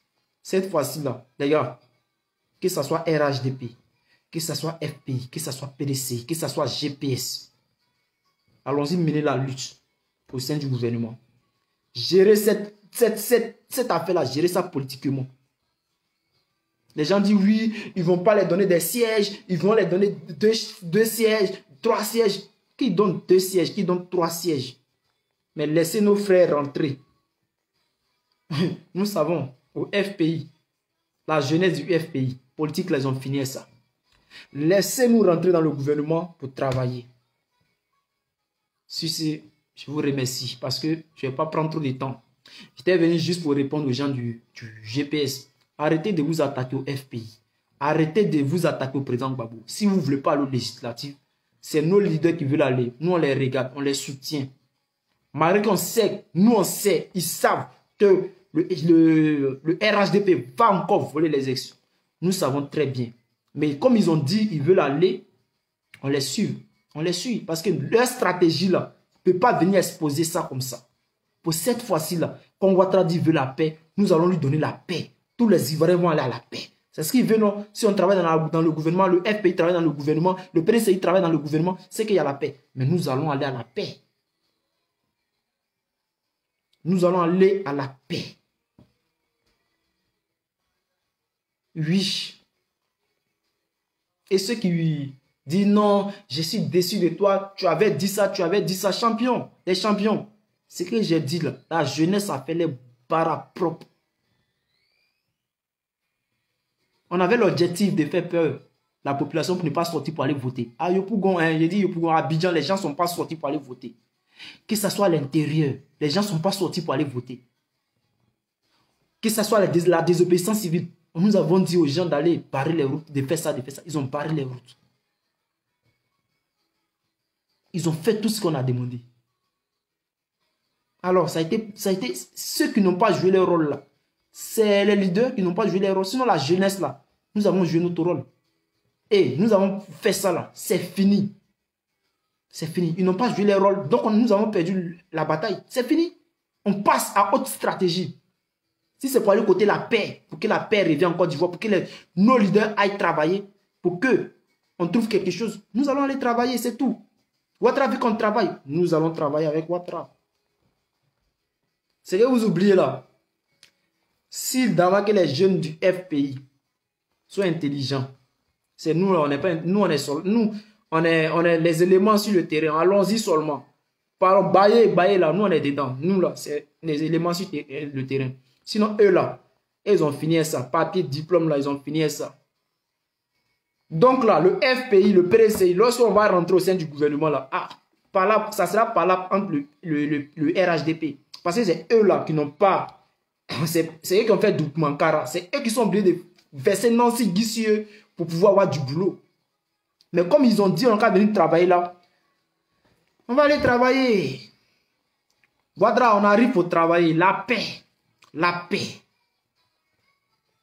Cette fois-ci là, les gars, que ce soit RHDP, que ce soit FPI, que ce soit PDC, que ce soit GPS. Allons-y mener la lutte au sein du gouvernement. Gérer cette affaire-là, gérer ça politiquement. Les gens disent oui, ils ne vont pas les donner des sièges, ils vont les donner deux sièges, 3 sièges. Qui donne 2 sièges, qui donne 3 sièges? Mais laissez nos frères rentrer. Nous savons, au FPI, la jeunesse du FPI, politique, ils ont fini ça. Laissez-nous rentrer dans le gouvernement pour travailler. Si je vous remercie parce que je ne vais pas prendre trop de temps. J'étais venu juste pour répondre aux gens du GPS. Arrêtez de vous attaquer au FPI. Arrêtez de vous attaquer au président Gbagbo. Si vous ne voulez pas aller au législatif, c'est nos leaders qui veulent aller. Nous, on les regarde, on les soutient. Malgré qu'on sait, nous on sait, ils savent que le RHDP va encore voler les élections. Nous savons très bien. Mais comme ils ont dit, ils veulent aller, on les suit. On les suit. Parce que leur stratégie là, ne peut pas venir exposer ça comme ça. Pour cette fois-ci là, quand Ouattara dit veut la paix, nous allons lui donner la paix. Tous les Ivoiriens vont aller à la paix. C'est ce qu'il veut, non? Si on travaille dans le gouvernement, le FPI travaille dans le gouvernement, le PDCI travaille dans le gouvernement, c'est qu'il y a la paix. Mais nous allons aller à la paix. Nous allons aller à la paix. Oui. Et ceux qui disent non, je suis déçu de toi, tu avais dit ça, champion, les champions. Ce que j'ai dit là, la jeunesse a fait les barras propres. On avait l'objectif de faire peur la population pour ne pas sortir pour aller voter. À Yopougon, hein, j'ai dit Yopougon, à Abidjan, les gens ne sont pas sortis pour aller voter. Que ce soit à l'intérieur, les gens ne sont pas sortis pour aller voter. Que ce soit la désobéissance civile, nous avons dit aux gens d'aller barrer les routes, de faire ça, de faire ça. Ils ont barré les routes. Ils ont fait tout ce qu'on a demandé. Alors, ça a été ceux qui n'ont pas joué leur rôle là. C'est les leaders qui n'ont pas joué leur rôle. Sinon, la jeunesse là, nous avons joué notre rôle. Et nous avons fait ça là. C'est fini. C'est fini. Ils n'ont pas joué leur rôle. Donc, nous avons perdu la bataille. C'est fini. On passe à autre stratégie. Si c'est pour aller côté la paix, pour que la paix revienne en Côte d'Ivoire, pour que nos leaders aillent travailler, pour que on trouve quelque chose, nous allons aller travailler, c'est tout. Ouattara veut qu'on travaille. Nous allons travailler avec Ouattara. C'est que vous oubliez là. Si d'abord que les jeunes du FPI soient intelligents, c'est nous là, on n'est pas, nous on est les éléments sur le terrain. Allons-y seulement. Par bailler là, nous on est dedans. Nous là, c'est les éléments sur le terrain. Sinon eux là, ils ont fini ça. Papier, diplôme là, ils ont fini ça. Donc là, le FPI, le PRCI, lorsqu'on va rentrer au sein du gouvernement là, ça sera par là entre le RHDP. Parce que c'est eux là qui n'ont pas, c'est eux qui ont fait Doukmankara, c'est eux qui sont obligés de verser Nancy Guissieux pour pouvoir avoir du boulot. Mais comme ils ont dit, on va venir travailler là, on va aller travailler. Ouattara, on arrive pour travailler. La paix. La paix.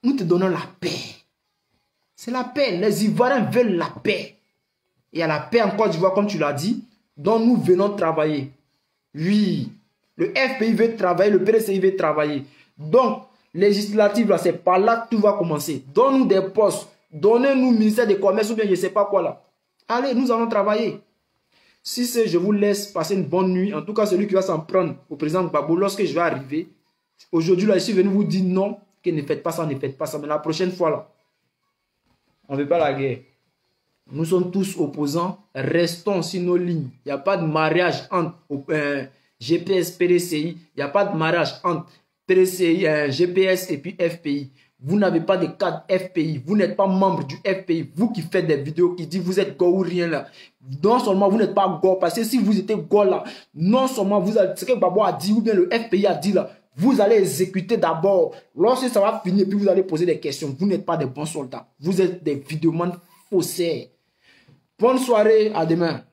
Nous te donnons la paix. C'est la paix. Les Ivoiriens veulent la paix. Il y a la paix en Côte d'Ivoire, comme tu l'as dit, dont nous venons travailler. Oui. Le FPI veut travailler, le PRCI veut travailler. Donc, législative, là, c'est par là que tout va commencer. Donne-nous des postes. Donnez-nous ministère des Commerces ou bien je ne sais pas quoi là. Allez, nous allons travailler. Si c'est, je vous laisse passer une bonne nuit. En tout cas, celui qui va s'en prendre au président Gbagbo lorsque je vais arriver. Aujourd'hui, là, je suis venu vous dire non, que ne faites pas ça, ne faites pas ça. Mais la prochaine fois, là, on ne veut pas la guerre. Nous sommes tous opposants. Restons sur nos lignes. Il n'y a pas de mariage entre GPS, PRCI. Il n'y a pas de mariage entre PRCI, GPS et puis FPI. Vous n'avez pas de cadre FPI. Vous n'êtes pas membre du FPI. Vous qui faites des vidéos qui disent vous êtes go ou rien là. Non seulement vous n'êtes pas go, parce que si vous étiez go là, non seulement vous avez, ce que Gbagbo a dit ou bien le FPI a dit là, vous allez exécuter d'abord. Lorsque ça va finir, puis vous allez poser des questions. Vous n'êtes pas des bons soldats. Vous êtes des vidéomans faussaires. Bonne soirée, à demain.